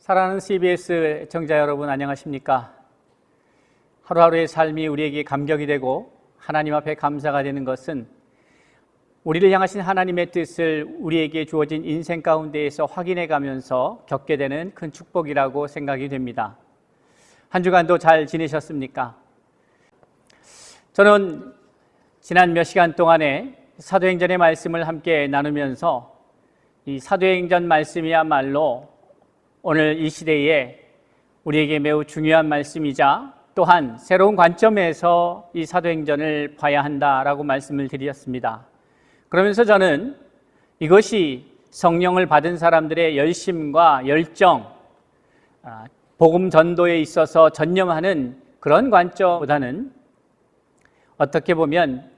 사랑하는 CBS 청자 여러분, 안녕하십니까? 하루하루의 삶이 우리에게 감격이 되고 하나님 앞에 감사가 되는 것은 우리를 향하신 하나님의 뜻을 우리에게 주어진 인생 가운데에서 확인해 가면서 겪게 되는 큰 축복이라고 생각이 됩니다. 한 주간도 잘 지내셨습니까? 저는 지난 몇 시간 동안에 사도행전의 말씀을 함께 나누면서 이 사도행전 말씀이야말로 오늘 이 시대에 우리에게 매우 중요한 말씀이자 또한 새로운 관점에서 이 사도행전을 봐야 한다라고 말씀을 드렸습니다. 그러면서 저는 이것이 성령을 받은 사람들의 열심과 열정, 복음 전도에 있어서 전념하는 그런 관점보다는 어떻게 보면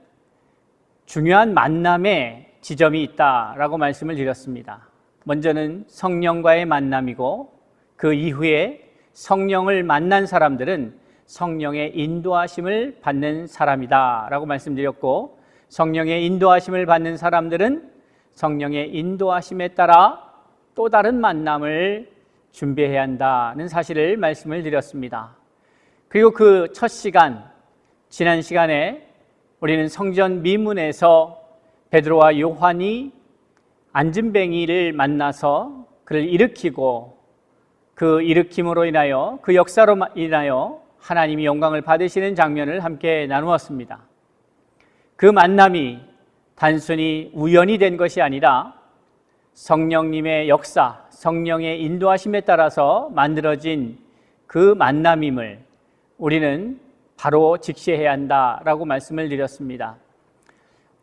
중요한 만남의 지점이 있다라고 말씀을 드렸습니다. 먼저는 성령과의 만남이고 그 이후에 성령을 만난 사람들은 성령의 인도하심을 받는 사람이다라고 말씀드렸고, 성령의 인도하심을 받는 사람들은 성령의 인도하심에 따라 또 다른 만남을 준비해야 한다는 사실을 말씀을 드렸습니다. 그리고 그 첫 시간, 지난 시간에 우리는 성전 미문에서 베드로와 요한이 안진뱅이를 만나서 그를 일으키고 그 일으킴으로 인하여, 그 역사로 인하여 하나님이 영광을 받으시는 장면을 함께 나누었습니다. 그 만남이 단순히 우연이 된 것이 아니라 성령님의 역사, 성령의 인도하심에 따라서 만들어진 그 만남임을 우리는 바로 직시해야 한다라고 말씀을 드렸습니다.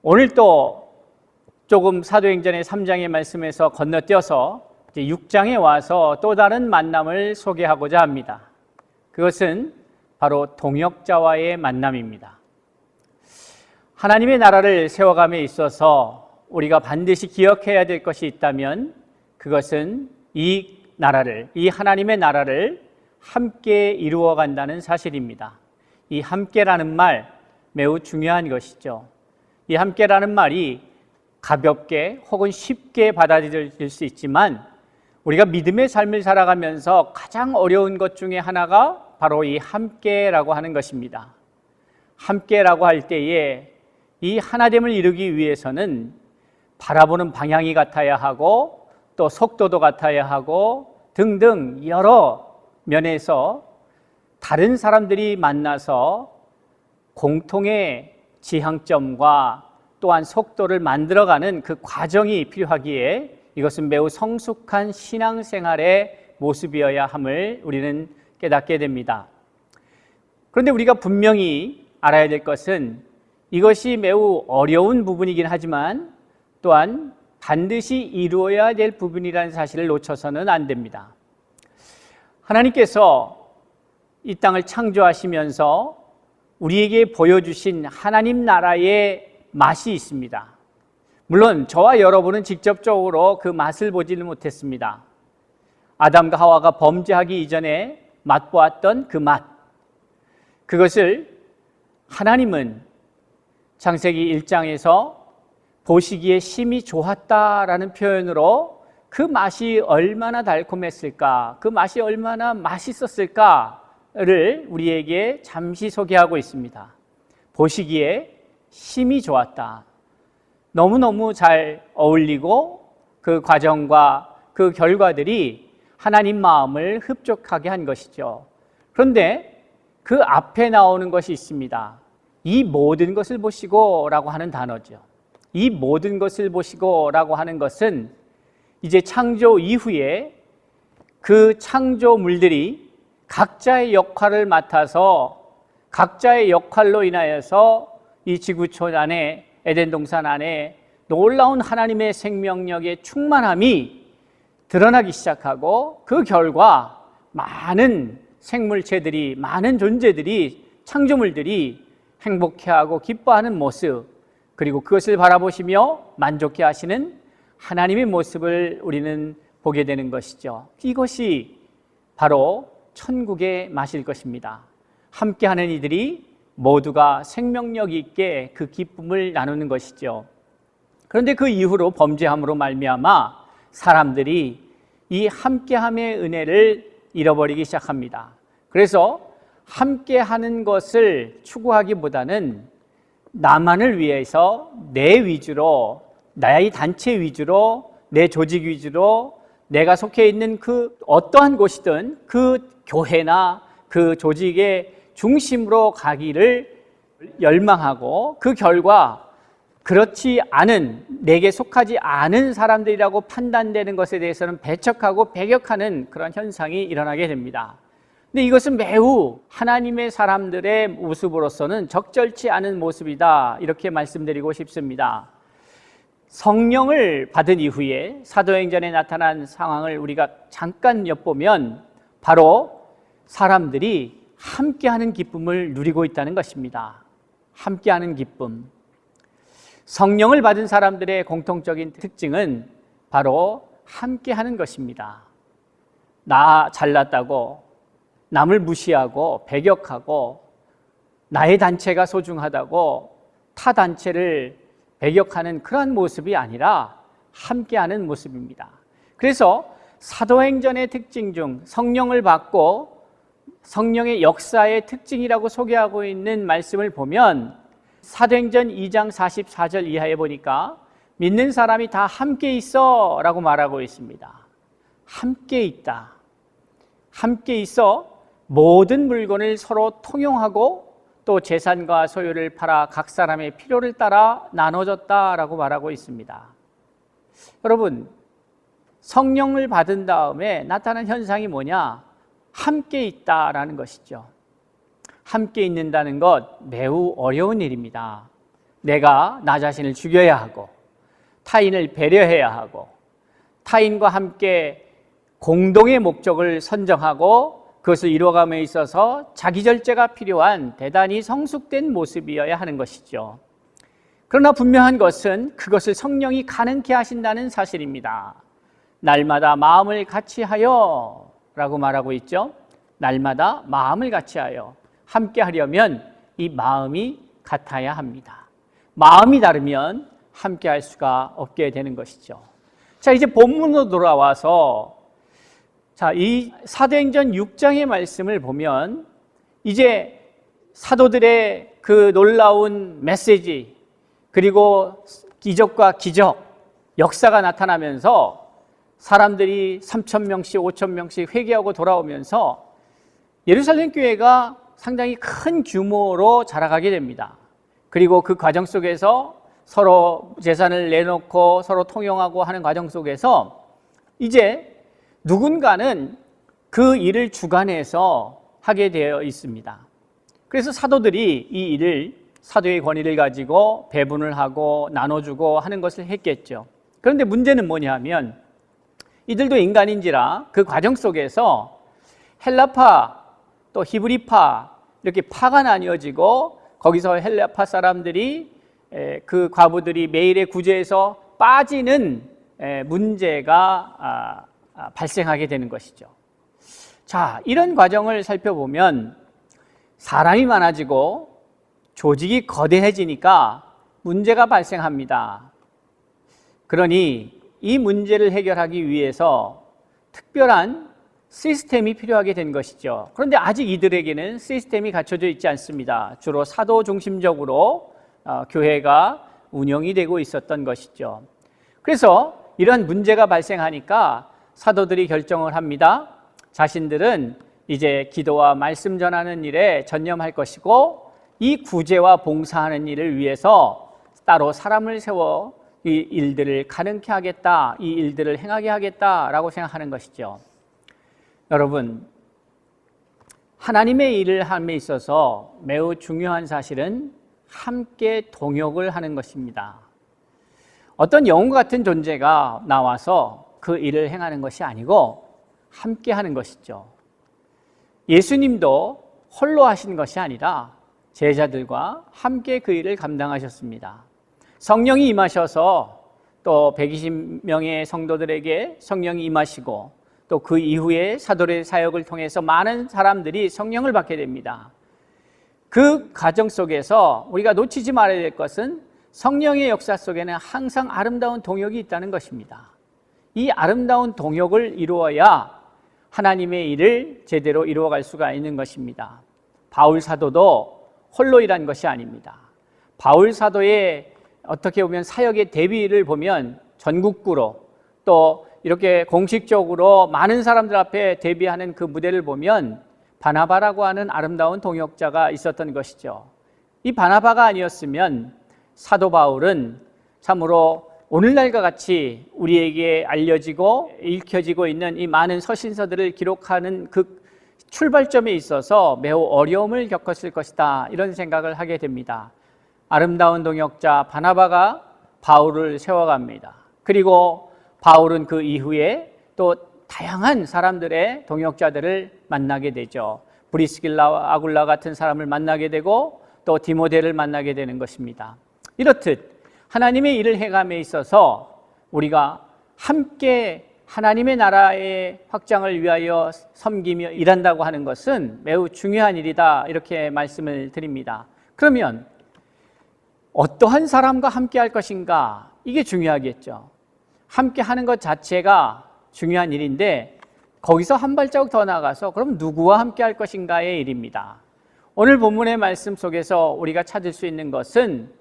오늘 또 조금 사도행전의 3장의 말씀에서 건너뛰어서 이제 6장에 와서 또 다른 만남을 소개하고자 합니다. 그것은 바로 동역자와의 만남입니다. 하나님의 나라를 세워감에 있어서 우리가 반드시 기억해야 될 것이 있다면 그것은 이 나라를, 이 하나님의 나라를 함께 이루어 간다는 사실입니다. 이 함께라는 말 매우 중요한 것이죠. 이 함께라는 말이 가볍게 혹은 쉽게 받아들일 수 있지만 우리가 믿음의 삶을 살아가면서 가장 어려운 것 중에 하나가 바로 이 함께라고 하는 것입니다. 함께라고 할 때에 이 하나됨을 이루기 위해서는 바라보는 방향이 같아야 하고 또 속도도 같아야 하고 등등 여러 면에서 다른 사람들이 만나서 공통의 지향점과 또한 속도를 만들어가는 그 과정이 필요하기에 이것은 매우 성숙한 신앙생활의 모습이어야 함을 우리는 깨닫게 됩니다. 그런데 우리가 분명히 알아야 될 것은 이것이 매우 어려운 부분이긴 하지만 또한 반드시 이루어야 될 부분이라는 사실을 놓쳐서는 안 됩니다. 하나님께서 이 땅을 창조하시면서 우리에게 보여주신 하나님 나라의 맛이 있습니다. 물론 저와 여러분은 직접적으로 그 맛을 보지는 못했습니다. 아담과 하와가 범죄하기 이전에 맛보았던 그 맛, 그것을 하나님은 창세기 1장에서 보시기에 심히 좋았다라는 표현으로 그 맛이 얼마나 달콤했을까, 그 맛이 얼마나 맛있었을까를 우리에게 잠시 소개하고 있습니다. 보시기에 심히 좋았다. 너무너무 잘 어울리고 그 과정과 그 결과들이 하나님 마음을 흡족하게 한 것이죠. 그런데 그 앞에 나오는 것이 있습니다. 이 모든 것을 보시고 라고 하는 단어죠. 이 모든 것을 보시고 라고 하는 것은 이제 창조 이후에 그 창조물들이 각자의 역할을 맡아서 각자의 역할로 인하여서 이 지구촌 안에, 에덴 동산 안에 놀라운 하나님의 생명력의 충만함이 드러나기 시작하고 그 결과 많은 생물체들이, 많은 존재들이, 창조물들이 행복해하고 기뻐하는 모습, 그리고 그것을 바라보시며 만족해 하시는 하나님의 모습을 우리는 보게 되는 것이죠. 이것이 바로 천국의 맛일 것입니다. 함께하는 이들이 모두가 생명력 있게 그 기쁨을 나누는 것이죠. 그런데 그 이후로 범죄함으로 말미암아 사람들이 이 함께함의 은혜를 잃어버리기 시작합니다. 그래서 함께하는 것을 추구하기보다는 나만을 위해서 내 위주로, 나의 단체 위주로, 내 조직 위주로, 내가 속해 있는 그 어떠한 곳이든 그 교회나 그 조직의 중심으로 가기를 열망하고, 그 결과 그렇지 않은, 내게 속하지 않은 사람들이라고 판단되는 것에 대해서는 배척하고 배격하는 그런 현상이 일어나게 됩니다. 근데 이것은 매우 하나님의 사람들의 모습으로서는 적절치 않은 모습이다, 이렇게 말씀드리고 싶습니다. 성령을 받은 이후에 사도행전에 나타난 상황을 우리가 잠깐 엿보면 바로 사람들이 함께하는 기쁨을 누리고 있다는 것입니다. 함께하는 기쁨. 성령을 받은 사람들의 공통적인 특징은 바로 함께하는 것입니다. 나 잘났다고 남을 무시하고 배격하고 나의 단체가 소중하다고 타 단체를 배격하는 그러한 모습이 아니라 함께하는 모습입니다. 그래서 사도행전의 특징 중 성령을 받고 성령의 역사의 특징이라고 소개하고 있는 말씀을 보면 사도행전 2장 44절 이하에 보니까 믿는 사람이 다 함께 있어 라고 말하고 있습니다. 함께 있다. 함께 있어 모든 물건을 서로 통용하고 또 재산과 소유를 팔아 각 사람의 필요를 따라 나눠줬다라고 말하고 있습니다. 여러분, 성령을 받은 다음에 나타난 현상이 뭐냐? 함께 있다라는 것이죠. 함께 있는다는 것 매우 어려운 일입니다. 내가 나 자신을 죽여야 하고 타인을 배려해야 하고 타인과 함께 공동의 목적을 선정하고 그것을 이루어감에 있어서 자기 절제가 필요한 대단히 성숙된 모습이어야 하는 것이죠. 그러나 분명한 것은 그것을 성령이 가능케 하신다는 사실입니다. 날마다 마음을 같이하여 라고 말하고 있죠. 날마다 마음을 같이하여. 함께 하려면 이 마음이 같아야 합니다. 마음이 다르면 함께 할 수가 없게 되는 것이죠. 자, 이제 본문으로 돌아와서 이 사도행전 6장의 말씀을 보면 이제 사도들의 그 놀라운 메시지 그리고 기적과 기적, 역사가 나타나면서 사람들이 3,000명씩 5,000명씩 회개하고 돌아오면서 예루살렘 교회가 상당히 큰 규모로 자라가게 됩니다. 그리고 그 과정 속에서 서로 재산을 내놓고 서로 통용하고 하는 과정 속에서 이제 누군가는 그 일을 주관해서 하게 되어 있습니다. 그래서 사도들이 이 일을 사도의 권위를 가지고 배분을 하고 나눠주고 하는 것을 했겠죠. 그런데 문제는 뭐냐 하면 이들도 인간인지라 그 과정 속에서 헬라파 또 히브리파 이렇게 파가 나뉘어지고 거기서 헬라파 사람들이 그 과부들이 매일의 구제에서 빠지는 문제가 발생하게 되는 것이죠. 자, 이런 과정을 살펴보면 사람이 많아지고 조직이 거대해지니까 문제가 발생합니다. 그러니 이 문제를 해결하기 위해서 특별한 시스템이 필요하게 된 것이죠. 그런데 아직 이들에게는 시스템이 갖춰져 있지 않습니다. 주로 사도 중심적으로 교회가 운영이 되고 있었던 것이죠. 그래서 이러한 문제가 발생하니까 사도들이 결정을 합니다. 자신들은 이제 기도와 말씀 전하는 일에 전념할 것이고 이 구제와 봉사하는 일을 위해서 따로 사람을 세워 이 일들을 가능케 하겠다, 이 일들을 행하게 하겠다라고 생각하는 것이죠. 여러분, 하나님의 일을 함에 있어서 매우 중요한 사실은 함께 동역을 하는 것입니다. 어떤 영웅 같은 존재가 나와서 그 일을 행하는 것이 아니고 함께 하는 것이죠. 예수님도 홀로 하신 것이 아니라 제자들과 함께 그 일을 감당하셨습니다. 성령이 임하셔서 또 120명의 성도들에게 성령이 임하시고 또 그 이후에 사도의 사역을 통해서 많은 사람들이 성령을 받게 됩니다. 그 과정 속에서 우리가 놓치지 말아야 될 것은 성령의 역사 속에는 항상 아름다운 동역이 있다는 것입니다. 이 아름다운 동역을 이루어야 하나님의 일을 제대로 이루어갈 수가 있는 것입니다. 바울 사도도 홀로 일한 것이 아닙니다. 바울 사도의 어떻게 보면 사역의 대비를 보면 전국구로 또 이렇게 공식적으로 많은 사람들 앞에 대비하는 그 무대를 보면 바나바라고 하는 아름다운 동역자가 있었던 것이죠. 이 바나바가 아니었으면 사도 바울은 참으로 오늘날과 같이 우리에게 알려지고 읽혀지고 있는 이 많은 서신서들을 기록하는 그 출발점에 있어서 매우 어려움을 겪었을 것이다, 이런 생각을 하게 됩니다. 아름다운 동역자 바나바가 바울을 세워갑니다. 그리고 바울은 그 이후에 또 다양한 사람들의 동역자들을 만나게 되죠. 브리스길라와 아굴라 같은 사람을 만나게 되고 또 디모데를 만나게 되는 것입니다. 이렇듯 하나님의 일을 해감에 있어서 우리가 함께 하나님의 나라의 확장을 위하여 섬기며 일한다고 하는 것은 매우 중요한 일이다, 이렇게 말씀을 드립니다. 그러면 어떠한 사람과 함께 할 것인가, 이게 중요하겠죠. 함께 하는 것 자체가 중요한 일인데 거기서 한 발자국 더 나가서 그럼 누구와 함께 할 것인가의 일입니다. 오늘 본문의 말씀 속에서 우리가 찾을 수 있는 것은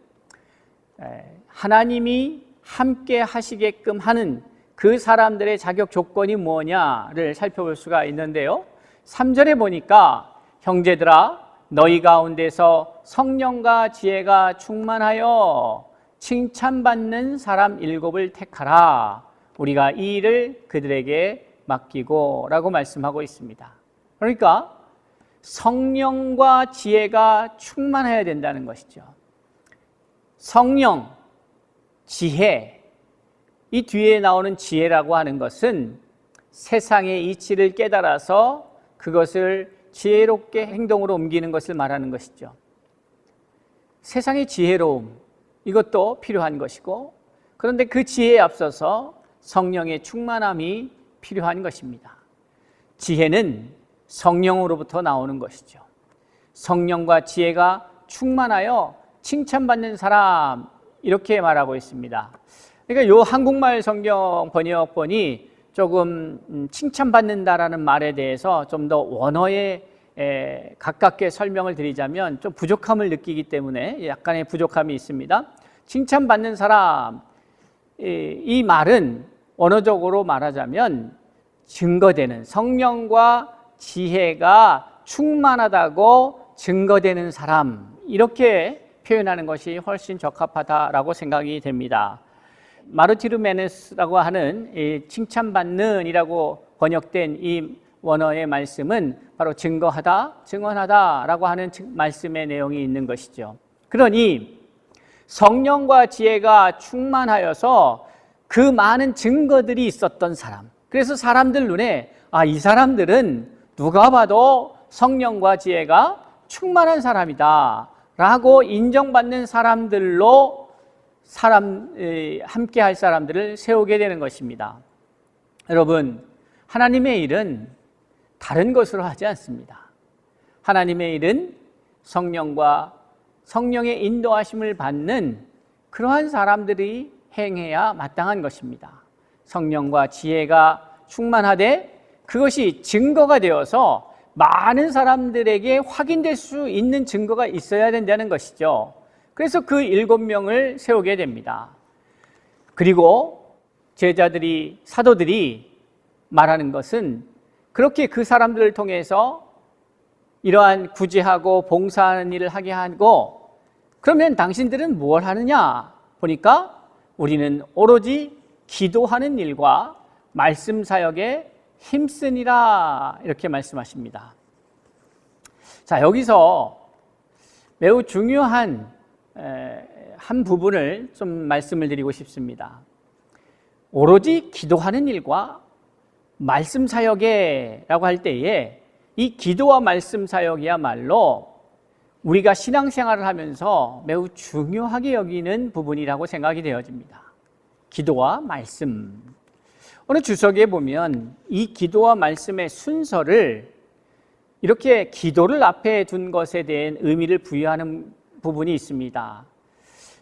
하나님이 함께 하시게끔 하는 그 사람들의 자격 조건이 뭐냐를 살펴볼 수가 있는데요. 3절에 보니까 형제들아 너희 가운데서 성령과 지혜가 충만하여 칭찬받는 사람 7을 택하라. 우리가 이 일을 그들에게 맡기고 라고 말씀하고 있습니다. 그러니까 성령과 지혜가 충만해야 된다는 것이죠. 성령, 지혜, 이 뒤에 나오는 지혜라고 하는 것은 세상의 이치를 깨달아서 그것을 지혜롭게 행동으로 옮기는 것을 말하는 것이죠. 세상의 지혜로움, 이것도 필요한 것이고, 그런데 그 지혜에 앞서서 성령의 충만함이 필요한 것입니다. 지혜는 성령으로부터 나오는 것이죠. 성령과 지혜가 충만하여 칭찬받는 사람, 이렇게 말하고 있습니다. 그러니까 요 한국말 성경 번역본이 조금 칭찬받는다라는 말에 대해서 좀 더 원어에 가깝게 설명을 드리자면 좀 부족함을 느끼기 때문에 약간의 부족함이 있습니다. 칭찬받는 사람, 이 말은 원어적으로 말하자면 증거되는, 성령과 지혜가 충만하다고 증거되는 사람, 이렇게 표현하는 것이 훨씬 적합하다라고 생각이 됩니다. 마르티르메네스라고 하는 칭찬받는이라고 번역된 이 원어의 말씀은 바로 증거하다, 증언하다라고 하는 말씀의 내용이 있는 것이죠. 그러니 성령과 지혜가 충만하여서 그 많은 증거들이 있었던 사람, 그래서 사람들 눈에 이 사람들은 누가 봐도 성령과 지혜가 충만한 사람이다 라고 인정받는 사람들로 함께 할 사람들을 세우게 되는 것입니다. 여러분, 하나님의 일은 다른 것으로 하지 않습니다. 하나님의 일은 성령과 성령의 인도하심을 받는 그러한 사람들이 행해야 마땅한 것입니다. 성령과 지혜가 충만하되 그것이 증거가 되어서 많은 사람들에게 확인될 수 있는 증거가 있어야 된다는 것이죠. 그래서 그 7명을 세우게 됩니다. 그리고 제자들이, 사도들이 말하는 것은 그렇게 그 사람들을 통해서 이러한 구제하고 봉사하는 일을 하게 하고, 그러면 당신들은 뭘 하느냐 보니까 우리는 오로지 기도하는 일과 말씀 사역에 힘쓰니라, 이렇게 말씀하십니다. 자, 여기서 매우 중요한 한 부분을 좀 말씀을 드리고 싶습니다. 오로지 기도하는 일과 말씀 사역에라고 할 때에 이 기도와 말씀 사역이야말로 우리가 신앙생활을 하면서 매우 중요하게 여기는 부분이라고 생각이 되어집니다. 기도와 말씀. 어느 주석에 보면 이 기도와 말씀의 순서를 이렇게 기도를 앞에 둔 것에 대한 의미를 부여하는 부분이 있습니다.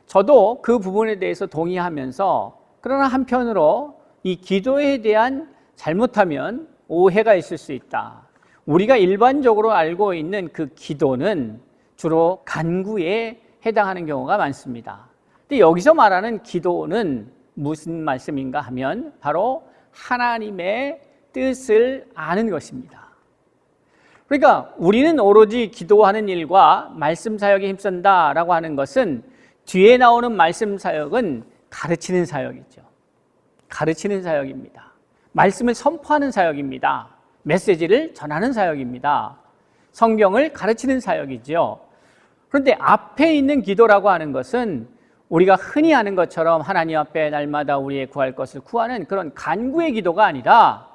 저도 그 부분에 대해서 동의하면서, 그러나 한편으로 이 기도에 대한 잘못하면 오해가 있을 수 있다. 우리가 일반적으로 알고 있는 그 기도는 주로 간구에 해당하는 경우가 많습니다. 근데 여기서 말하는 기도는 무슨 말씀인가 하면 바로 하나님의 뜻을 아는 것입니다. 그러니까 우리는 오로지 기도하는 일과 말씀 사역에 힘쓴다라고 하는 것은 뒤에 나오는 말씀 사역은 가르치는 사역이죠. 가르치는 사역입니다. 말씀을 선포하는 사역입니다. 메시지를 전하는 사역입니다. 성경을 가르치는 사역이죠. 그런데 앞에 있는 기도라고 하는 것은 우리가 흔히 하는 것처럼 하나님 앞에 날마다 우리의 구할 것을 구하는 그런 간구의 기도가 아니라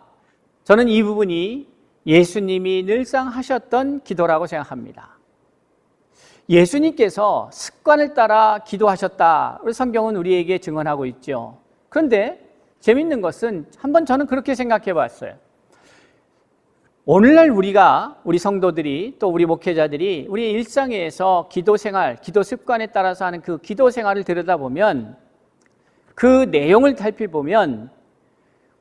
저는 이 부분이 예수님이 늘상 하셨던 기도라고 생각합니다. 예수님께서 습관을 따라 기도하셨다. 성경은 우리에게 증언하고 있죠. 그런데 재밌는 것은 한번 저는 그렇게 생각해 봤어요. 오늘날 우리 성도들이 또 우리 목회자들이 우리 일상에서 기도 생활, 기도 습관에 따라서 하는 그 기도 생활을 들여다보면 그 내용을 살펴보면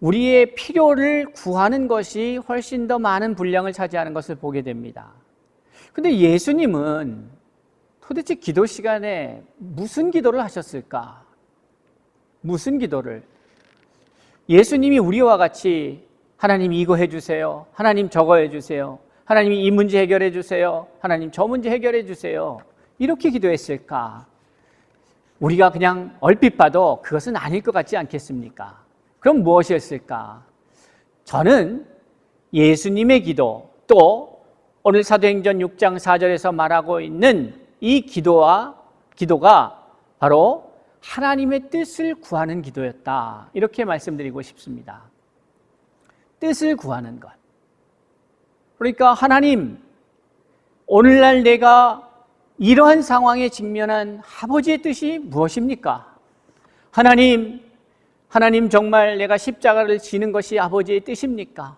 우리의 필요를 구하는 것이 훨씬 더 많은 분량을 차지하는 것을 보게 됩니다. 근데 예수님은 도대체 기도 시간에 무슨 기도를 하셨을까? 무슨 기도를? 예수님이 우리와 같이 하나님 이거 해주세요. 하나님 저거 해주세요. 하나님 이 문제 해결해 주세요. 하나님 저 문제 해결해 주세요. 이렇게 기도했을까? 우리가 그냥 얼핏 봐도 그것은 아닐 것 같지 않겠습니까? 그럼 무엇이었을까? 저는 예수님의 기도, 또 오늘 사도행전 6장 4절에서 말하고 있는 이 기도가 바로 하나님의 뜻을 구하는 기도였다. 이렇게 말씀드리고 싶습니다. 뜻을 구하는 것. 그러니까 하나님, 오늘날 내가 이러한 상황에 직면한 아버지의 뜻이 무엇입니까? 하나님 정말 내가 십자가를 지는 것이 아버지의 뜻입니까?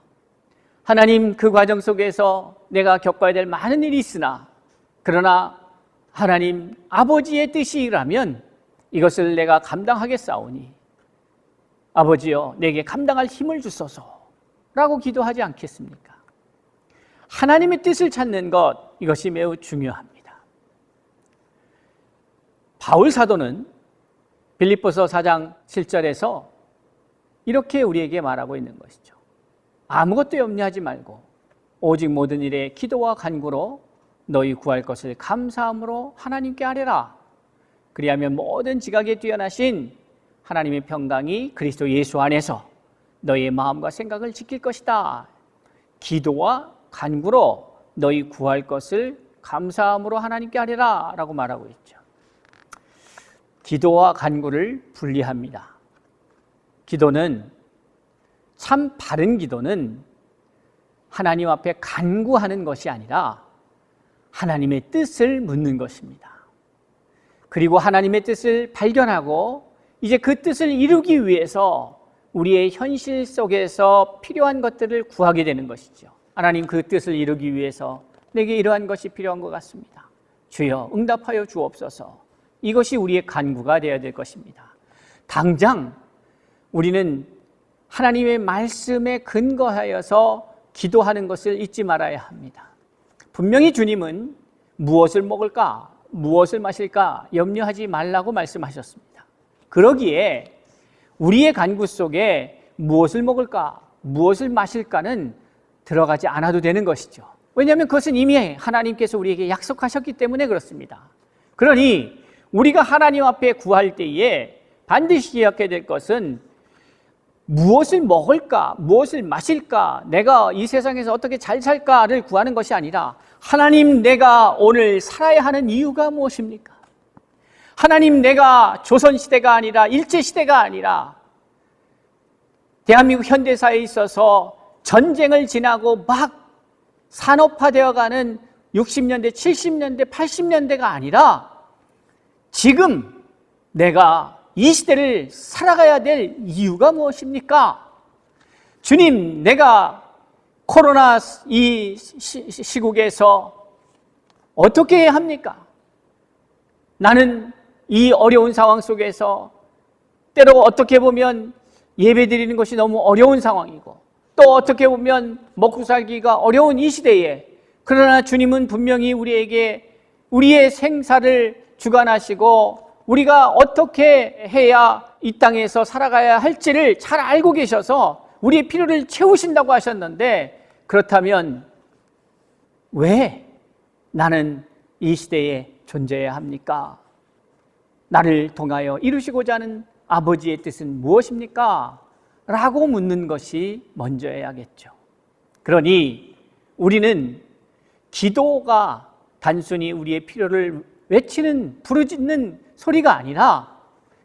하나님, 그 과정 속에서 내가 겪어야 될 많은 일이 있으나 그러나 하나님 아버지의 뜻이라면 이것을 내가 감당하겠사오니 아버지여 내게 감당할 힘을 주소서 라고 기도하지 않겠습니까? 하나님의 뜻을 찾는 것, 이것이 매우 중요합니다. 바울 사도는 빌립보서 4장 7절에서 이렇게 우리에게 말하고 있는 것이죠. 아무것도 염려하지 말고 오직 모든 일에 기도와 간구로 너희 구할 것을 감사함으로 하나님께 아뢰라. 그리하면 모든 지각에 뛰어나신 하나님의 평강이 그리스도 예수 안에서 너희의 마음과 생각을 지킬 것이다. 기도와 간구로 너희 구할 것을 감사함으로 하나님께 아뢰라 라고 말하고 있죠. 기도와 간구를 분리합니다. 기도는, 참 바른 기도는 하나님 앞에 간구하는 것이 아니라 하나님의 뜻을 묻는 것입니다. 그리고 하나님의 뜻을 발견하고 이제 그 뜻을 이루기 위해서 우리의 현실 속에서 필요한 것들을 구하게 되는 것이죠. 하나님, 그 뜻을 이루기 위해서 내게 이러한 것이 필요한 것 같습니다. 주여 응답하여 주옵소서. 이것이 우리의 간구가 되어야 될 것입니다. 당장 우리는 하나님의 말씀에 근거하여서 기도하는 것을 잊지 말아야 합니다. 분명히 주님은 무엇을 먹을까, 무엇을 마실까 염려하지 말라고 말씀하셨습니다. 그러기에 우리의 간구 속에 무엇을 먹을까, 무엇을 마실까는 들어가지 않아도 되는 것이죠. 왜냐하면 그것은 이미 하나님께서 우리에게 약속하셨기 때문에 그렇습니다. 그러니 우리가 하나님 앞에 구할 때에 반드시 기억해야 될 것은 무엇을 먹을까, 무엇을 마실까, 내가 이 세상에서 어떻게 잘 살까를 구하는 것이 아니라 하나님, 내가 오늘 살아야 하는 이유가 무엇입니까? 하나님, 내가 조선시대가 아니라 일제시대가 아니라 대한민국 현대사에 있어서 전쟁을 지나고 막 산업화되어가는 60년대, 70년대, 80년대가 아니라 지금 내가 이 시대를 살아가야 될 이유가 무엇입니까? 주님, 내가 코로나 이 시국에서 어떻게 해야 합니까? 나는 이 어려운 상황 속에서 때로 어떻게 보면 예배드리는 것이 너무 어려운 상황이고 또 어떻게 보면 먹고 살기가 어려운 이 시대에 그러나 주님은 분명히 우리에게 우리의 생사를 주관하시고 우리가 어떻게 해야 이 땅에서 살아가야 할지를 잘 알고 계셔서 우리의 필요를 채우신다고 하셨는데 그렇다면 왜 나는 이 시대에 존재해야 합니까? 나를 통하여 이루시고자 하는 아버지의 뜻은 무엇입니까? 라고 묻는 것이 먼저여야겠죠. 그러니 우리는 기도가 단순히 우리의 필요를 외치는 부르짖는 소리가 아니라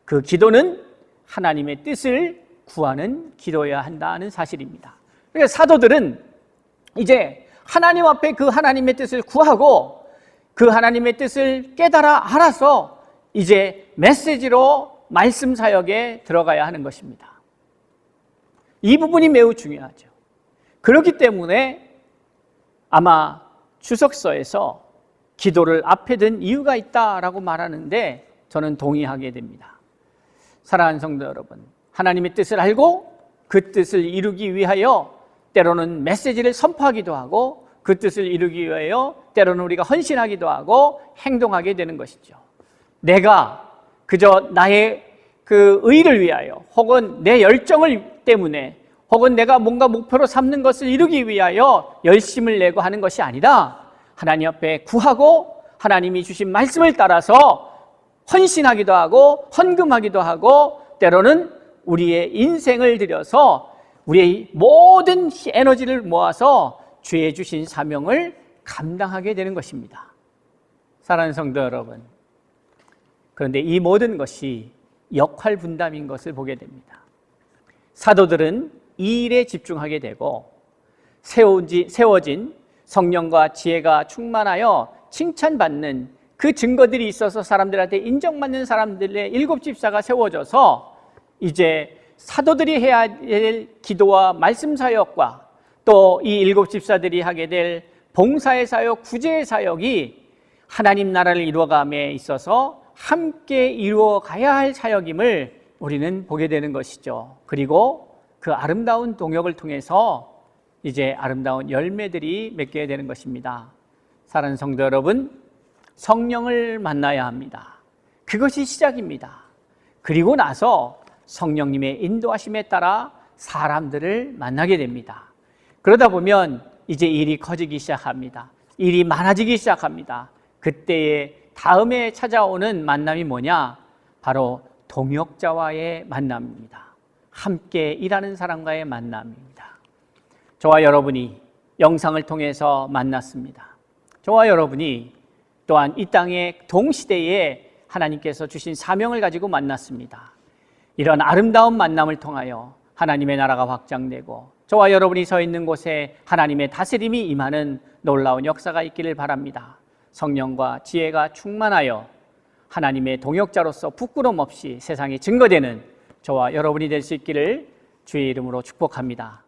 그 기도는 하나님의 뜻을 구하는 기도여야 한다는 사실입니다. 그러니까 사도들은 이제 하나님 앞에 그 하나님의 뜻을 구하고 그 하나님의 뜻을 깨달아 알아서 이제 메시지로 말씀 사역에 들어가야 하는 것입니다. 이 부분이 매우 중요하죠. 그렇기 때문에 아마 주석서에서 기도를 앞에 둔 이유가 있다라고 말하는데 저는 동의하게 됩니다. 사랑하는 성도 여러분, 하나님의 뜻을 알고 그 뜻을 이루기 위하여 때로는 메시지를 선포하기도 하고 그 뜻을 이루기 위하여 때로는 우리가 헌신하기도 하고 행동하게 되는 것이죠. 내가 그저 나의 그 의를 위하여 혹은 내 열정을 때문에 혹은 내가 뭔가 목표로 삼는 것을 이루기 위하여 열심을 내고 하는 것이 아니라 하나님 앞에 구하고 하나님이 주신 말씀을 따라서 헌신하기도 하고 헌금하기도 하고 때로는 우리의 인생을 들여서 우리의 모든 에너지를 모아서 주의 주신 사명을 감당하게 되는 것입니다. 사랑하는 성도 여러분, 그런데 이 모든 것이 역할 분담인 것을 보게 됩니다. 사도들은 이 일에 집중하게 되고 세워진 성령과 지혜가 충만하여 칭찬받는 그 증거들이 있어서 사람들한테 인정받는 사람들의 7집사가 세워져서 이제 사도들이 해야 될 기도와 말씀 사역과 또 이 7집사들이 하게 될 봉사의 사역, 구제의 사역이 하나님 나라를 이루어감에 있어서 함께 이루어가야 할 사역임을 우리는 보게 되는 것이죠. 그리고 그 아름다운 동역을 통해서 이제 아름다운 열매들이 맺게 되는 것입니다. 사랑하는 성도 여러분, 성령을 만나야 합니다. 그것이 시작입니다. 그리고 나서 성령님의 인도하심에 따라 사람들을 만나게 됩니다. 그러다 보면 이제 일이 커지기 시작합니다. 일이 많아지기 시작합니다. 그때에 다음에 찾아오는 만남이 뭐냐? 바로 동역자와의 만남입니다. 함께 일하는 사람과의 만남입니다. 저와 여러분이 영상을 통해서 만났습니다. 저와 여러분이 또한 이 땅의 동시대에 하나님께서 주신 사명을 가지고 만났습니다. 이런 아름다운 만남을 통하여 하나님의 나라가 확장되고 저와 여러분이 서 있는 곳에 하나님의 다스림이 임하는 놀라운 역사가 있기를 바랍니다. 성령과 지혜가 충만하여 하나님의 동역자로서 부끄럼 없이 세상에 증거되는 저와 여러분이 될 수 있기를 주의 이름으로 축복합니다.